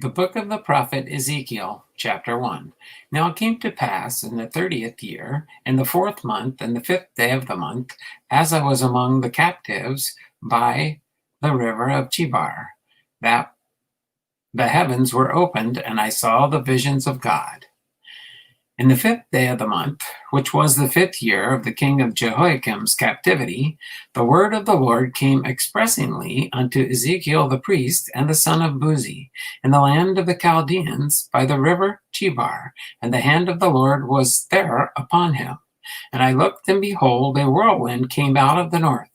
The book of the prophet Ezekiel, chapter 1. Now it came to pass in the 30th year, in the 4th month, and the 5th day of the month, as I was among the captives by the river of Chebar, that the heavens were opened, and I saw the visions of God. In the 5th day of the month, which was the 5th year of the king of Jehoiakim's captivity, the word of the Lord came expressingly unto Ezekiel the priest and the son of Buzi, in the land of the Chaldeans by the river Chebar, and the hand of the Lord was there upon him. And I looked, and behold, a whirlwind came out of the north,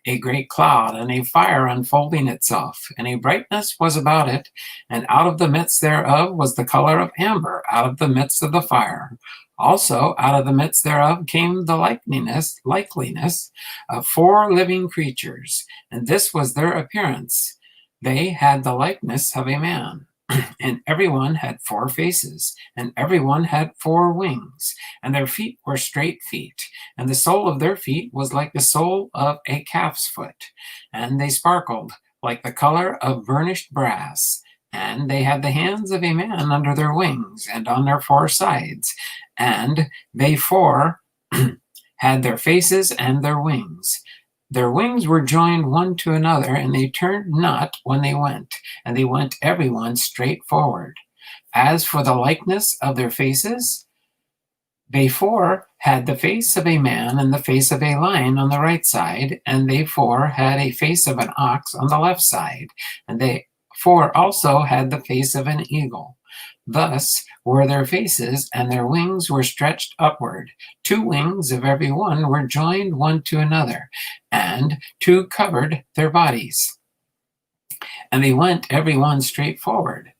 a great cloud, and a fire unfolding itself, and a brightness was about it, and out of the midst thereof was the color of amber, out of the midst of the fire. Also out of the midst thereof came the likeliness of 4 living creatures, and this was their appearance. They had the likeness of a man. And every one had 4 faces, and every one had 4 wings, and their feet were straight feet, and the sole of their feet was like the sole of a calf's foot, and they sparkled like the color of burnished brass. And they had the hands of a man under their wings, and on their 4 sides, and they 4 had their faces and their wings. Their wings were joined one to another, and they turned not when they went, and they went every one straight forward. As for the likeness of their faces, they 4 had the face of a man and the face of a lion on the right side, and they 4 had a face of an ox on the left side, and they 4 also had the face of an eagle. Thus were their faces, and their wings were stretched upward. 2 wings of every one were joined one to another, and 2 covered their bodies. And they went every one straight forward,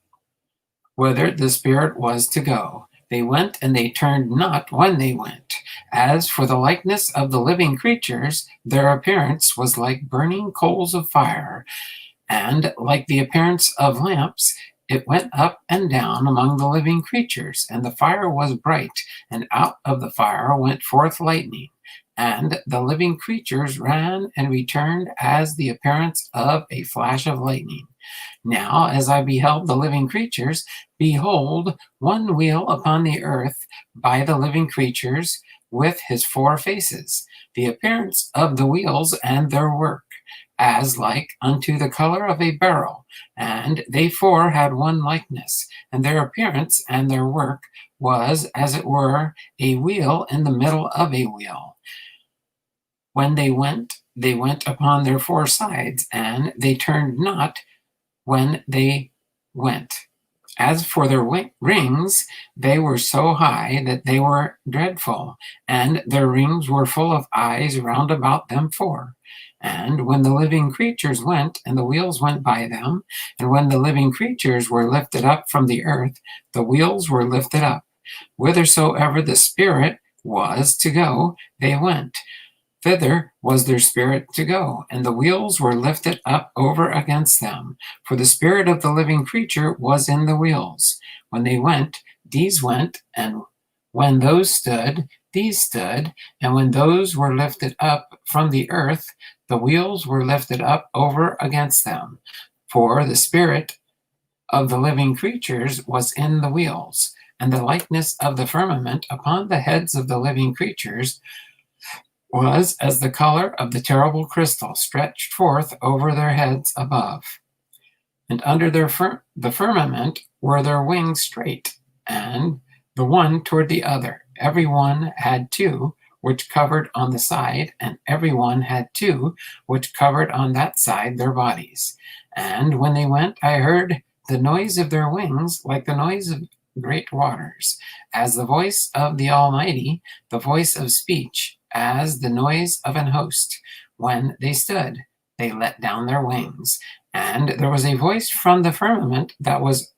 whither the Spirit was to go. They went, and they turned not when they went. As for the likeness of the living creatures, their appearance was like burning coals of fire, and like the appearance of lamps. It went up and down among the living creatures, and the fire was bright, and out of the fire went forth lightning. And the living creatures ran and returned as the appearance of a flash of lightning. Now, as I beheld the living creatures, behold, one wheel upon the earth by the living creatures with his 4 faces, the appearance of the wheels and their work, as like unto the color of a beryl, and they 4 had one likeness, and their appearance and their work was as it were a wheel in the middle of a wheel. When they went upon their 4 sides, and they turned not when they went. As for their rings, they were so high that they were dreadful, and their rings were full of eyes round about them 4. And when the living creatures went, and the wheels went by them, and when the living creatures were lifted up from the earth, the wheels were lifted up. Whithersoever the Spirit was to go, they went. Thither was their spirit to go, and the wheels were lifted up over against them. For the spirit of the living creature was in the wheels. When they went, these went, and when those stood, these stood, and when those were lifted up from the earth, the wheels were lifted up over against them. For the spirit of the living creatures was in the wheels, and the likeness of the firmament upon the heads of the living creatures was as the color of the terrible crystal stretched forth over their heads above. And under the firmament were their wings straight, and the one toward the other. Every one had 2, which covered on the side, and every one had 2, which covered on that side their bodies. And when they went, I heard the noise of their wings like the noise of great waters, as the voice of the Almighty, the voice of speech, as the noise of an host. When they stood, they let down their wings, and there was a voice from the firmament that was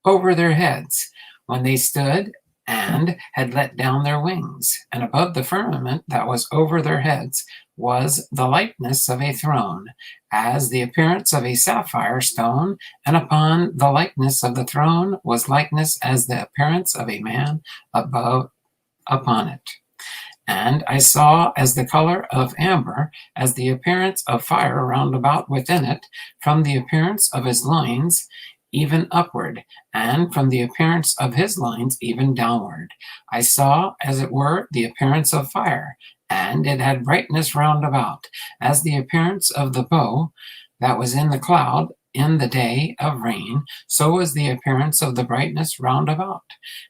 over their heads. When they stood and had let down their wings, and above the firmament that was over their heads was the likeness of a throne, as the appearance of a sapphire stone, and upon the likeness of the throne was likeness as the appearance of a man above upon it. And I saw as the color of amber, as the appearance of fire round about within it, from the appearance of his loins, even upward, and from the appearance of his lines even downward. I saw, as it were, the appearance of fire, and it had brightness round about, as the appearance of the bow that was in the cloud in the day of rain, so was the appearance of the brightness round about.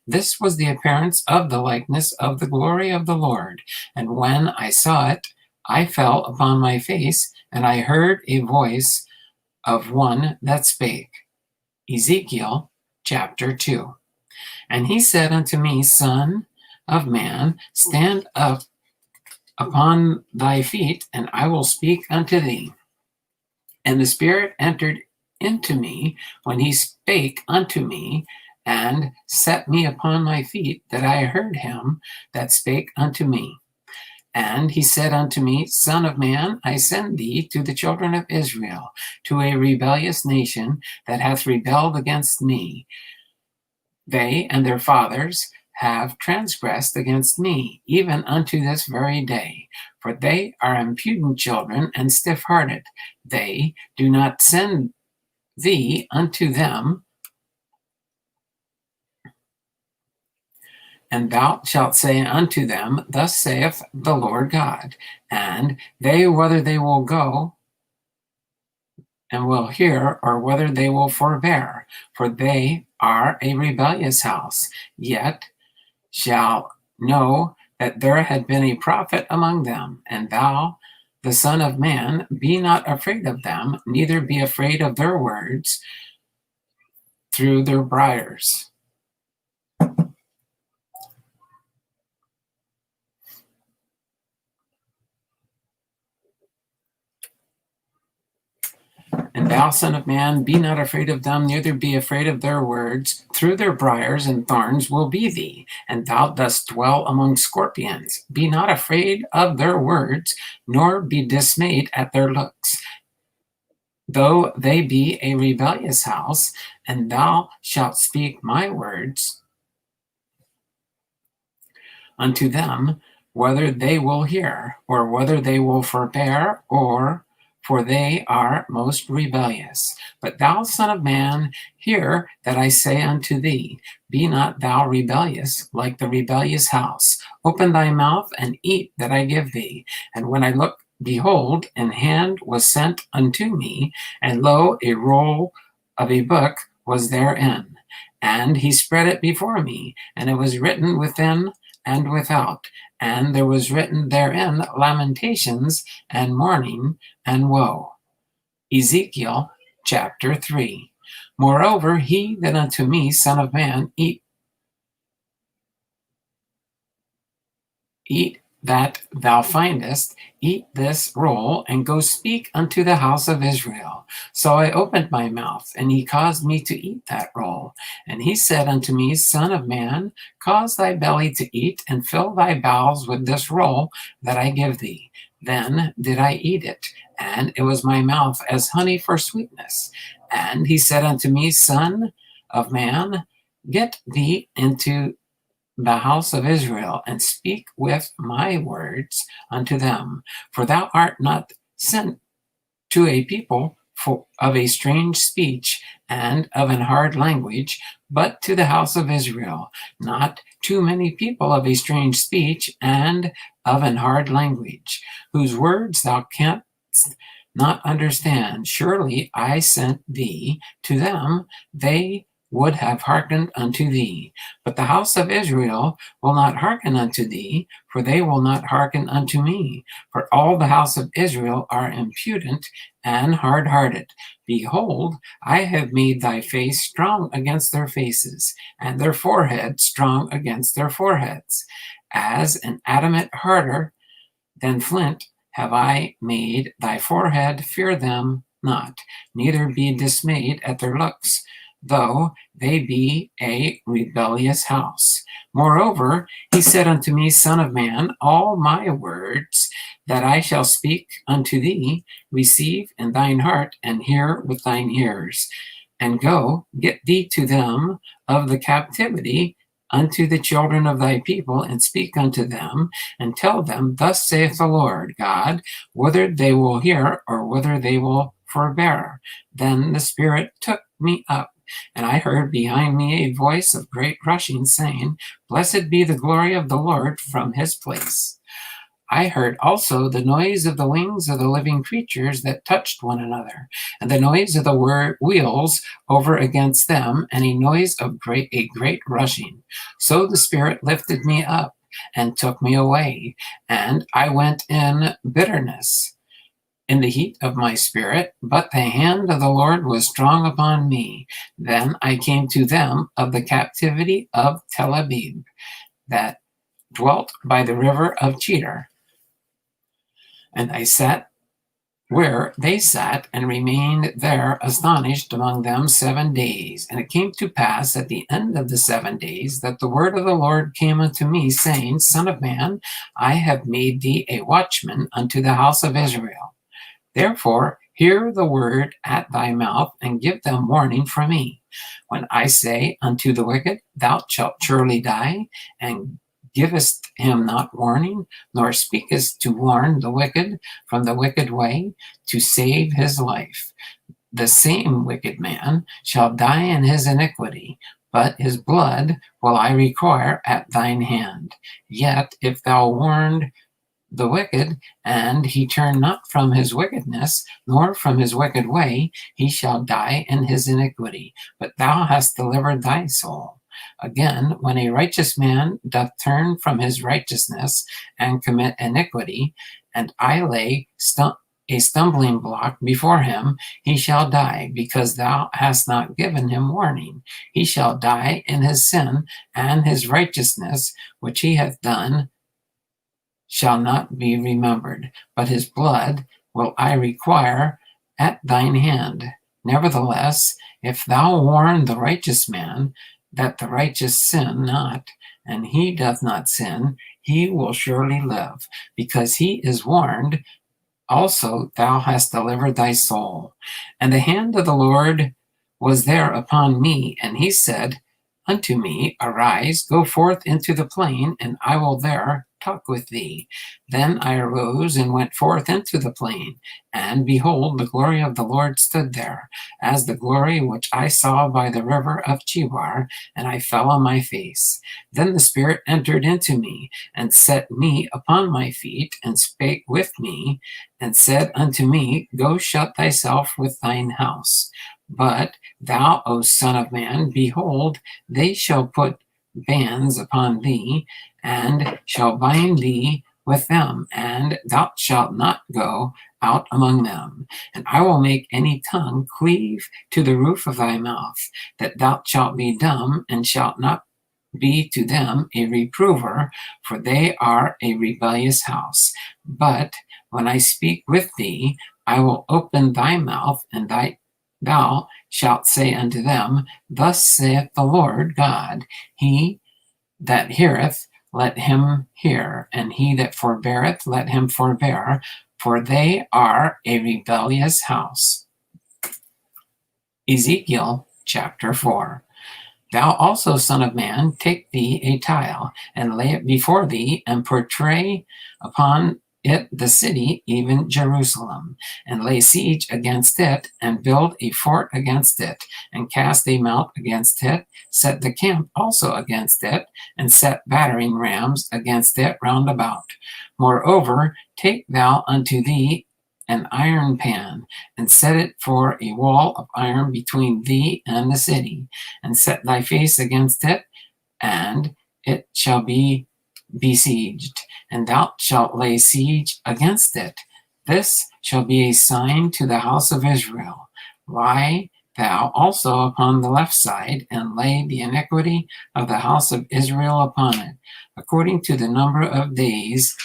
This was the appearance of the likeness of the glory of the Lord. And when I saw it, I fell upon my face, and I heard a voice of one that spake. Ezekiel chapter 2. And he said unto me, Son of man, stand up upon thy feet, and I will speak unto thee. And the Spirit entered into me when he spake unto me, and set me upon my feet, that I heard him that spake unto me. And he said unto me, Son of man, I send thee to the children of Israel, to a rebellious nation that hath rebelled against me. They and their fathers have transgressed against me, even unto this very day. For they are impudent children and stiff-hearted. They do not send thee unto them, and thou shalt say unto them, Thus saith the Lord God. And they, whether they will go and will hear, or whether they will forbear, for they are a rebellious house, yet shall know that there had been a prophet among them. And thou, the Son of man, be not afraid of them, neither be afraid of their words through their briars. And thou, Son of man, be not afraid of them, neither be afraid of their words. Through their briars and thorns will be thee, and thou dost dwell among scorpions. Be not afraid of their words, nor be dismayed at their looks. Though they be a rebellious house, and thou shalt speak my words unto them, whether they will hear, or whether they will forbear, or for they are most rebellious. But thou, Son of man, hear that I say unto thee, be not thou rebellious like the rebellious house. Open thy mouth and eat that I give thee. And when I looked, behold, an hand was sent unto me, and lo, a roll of a book was therein. And he spread it before me, and it was written within and without, and there was written therein lamentations and mourning and woe. Ezekiel chapter 3. Moreover, he that unto me, Son of man, eat that thou findest, eat this roll, and go speak unto the house of Israel. So I opened my mouth, and he caused me to eat that roll. And he said unto me, Son of man, cause thy belly to eat, and fill thy bowels with this roll that I give thee. Then did I eat it, and it was my mouth as honey for sweetness. And he said unto me, Son of man, get thee into the house of Israel, and speak with my words unto them. For thou art not sent to a people of a strange speech and of an hard language, but to the house of Israel. Not too many people of a strange speech and of an hard language, whose words thou canst not understand. Surely I sent thee to them, they would have hearkened unto thee. But the house of Israel will not hearken unto thee, for they will not hearken unto me. For all the house of Israel are impudent and hard-hearted. Behold, I have made thy face strong against their faces, and their forehead strong against their foreheads. As an adamant harder than flint have I made thy forehead. Fear them not, neither be dismayed at their looks, though they be a rebellious house. Moreover, he said unto me, Son of man, all my words that I shall speak unto thee, receive in thine heart, and hear with thine ears. And go, get thee to them of the captivity unto the children of thy people, and speak unto them, and tell them, Thus saith the Lord God, whether they will hear, or whether they will forbear. Then the Spirit took me up, And I heard behind me a voice of great rushing, saying, Blessed be the glory of the Lord from his place. I heard also the noise of the wings of the living creatures that touched one another, and the noise of the wheels over against them, and a noise of a great rushing. So the Spirit lifted me up and took me away, and I went in bitterness in the heat of my spirit, but the hand of the Lord was strong upon me. Then I came to them of the captivity of Tel Aviv, that dwelt by the river of Chebar. And I sat where they sat, and remained there astonished among them 7 days. And it came to pass at the end of the 7 days that the word of the Lord came unto me, saying, Son of man, I have made thee a watchman unto the house of Israel. Therefore hear the word at thy mouth, and give them warning from me. When I say unto the wicked, Thou shalt surely die, and givest him not warning, nor speakest to warn the wicked from the wicked way, to save his life, the same wicked man shall die in his iniquity, but his blood will I require at thine hand. Yet if thou warn the wicked, and he turn not from his wickedness, nor from his wicked way, he shall die in his iniquity, but thou hast delivered thy soul. Again, when a righteous man doth turn from his righteousness and commit iniquity, and I lay a stumbling block before him, he shall die, because thou hast not given him warning. He shall die in his sin, and his righteousness which he hath done shall not be remembered, but his blood will I require at thine hand. Nevertheless, if thou warn the righteous man, that the righteous sin not, and he doth not sin, he will surely live, because he is warned. Also thou hast delivered thy soul. And the hand of the Lord was there upon me, and he said unto me, Arise, go forth into the plain, and I will there talk with thee. Then I arose and went forth into the plain, and behold, the glory of the Lord stood there, as the glory which I saw by the river of Chebar, and I fell on my face. Then the Spirit entered into me, and set me upon my feet, and spake with me, and said unto me, Go shut thyself with thine house. But thou, O Son of man, behold, they shall put bands upon thee, and shall bind thee with them, and thou shalt not go out among them. And I will make any tongue cleave to the roof of thy mouth, that thou shalt be dumb, and shalt not be to them a reprover, for they are a rebellious house. But when I speak with thee, I will open thy mouth, and thou shalt say unto them, Thus saith the Lord God, He that heareth, let him hear, and he that forbeareth, let him forbear, for they are a rebellious house. Ezekiel chapter 4. Thou also, son of man, take thee a tile, and lay it before thee, and portray upon it the city, even Jerusalem, and lay siege against it, and build a fort against it, and cast a mount against it, set the camp also against it, and set battering rams against it round about. Moreover, take thou unto thee an iron pan, and set it for a wall of iron between thee and the city, and set thy face against it, and it shall be besieged, and thou shalt lay siege against it. This shall be a sign to the house of Israel. Lie thou also upon the left side, and lay the iniquity of the house of Israel upon it, according to the number of days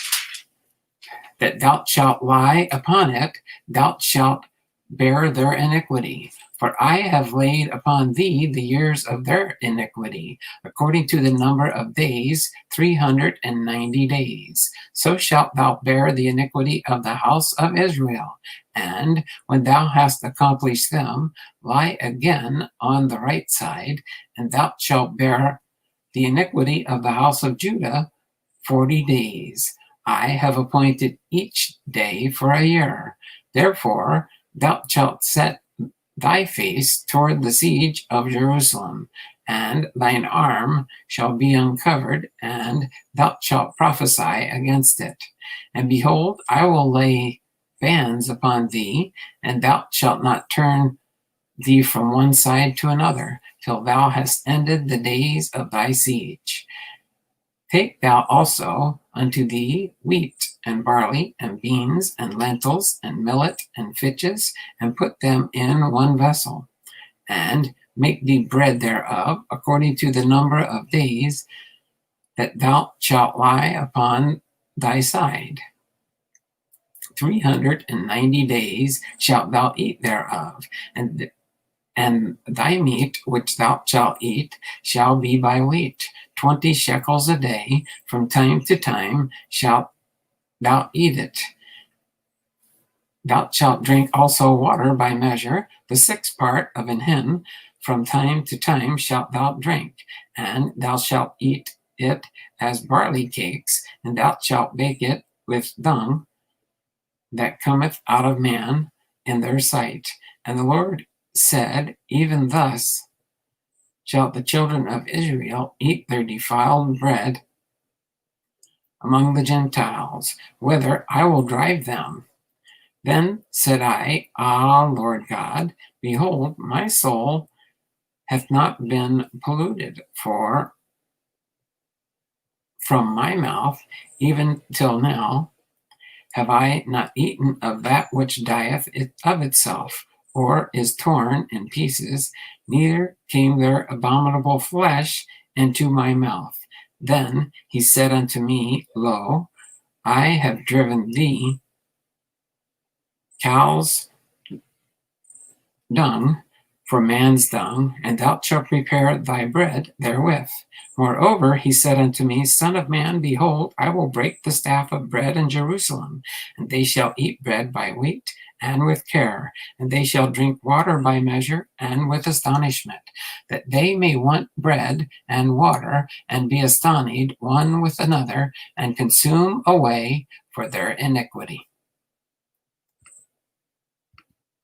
that thou shalt lie upon it, thou shalt bear their iniquity. For I have laid upon thee the years of their iniquity, according to the number of days, 390 days. So shalt thou bear the iniquity of the house of Israel. And when thou hast accomplished them, lie again on the right side, and thou shalt bear the iniquity of the house of Judah 40 days. I have appointed each day for a year. Therefore thou shalt set thy face toward the siege of Jerusalem, and thine arm shall be uncovered, and thou shalt prophesy against it. And behold, I will lay bands upon thee, and thou shalt not turn thee from one side to another, till thou hast ended the days of thy siege. Take thou also unto thee wheat and barley and beans and lentils and millet and fitches, and put them in one vessel, and make thee bread thereof according to the number of days that thou shalt lie upon thy side. 390 days shalt thou eat thereof, and thy meat which thou shalt eat shall be by weight, 20 shekels a day. From time to time shalt thou eat it. Thou shalt drink also water by measure, the sixth part of an hin. From time to time shalt thou drink, and thou shalt eat it as barley cakes, and thou shalt bake it with dung that cometh out of man in their sight. And the Lord said, even thus shall the children of Israel eat their defiled bread among the Gentiles, whither I will drive them. Then said I, Ah, Lord God, behold, my soul hath not been polluted, for from my mouth even till now have I not eaten of that which dieth of itself, or is torn in pieces, neither came there abominable flesh into my mouth. Then he said unto me, Lo, I have driven thee cow's dung for man's dung, and thou shalt prepare thy bread therewith. Moreover, he said unto me, Son of man, behold, I will break the staff of bread in Jerusalem, and they shall eat bread by weight and with care, and they shall drink water by measure and with astonishment, that they may want bread and water, and be astonished one with another, and consume away for their iniquity.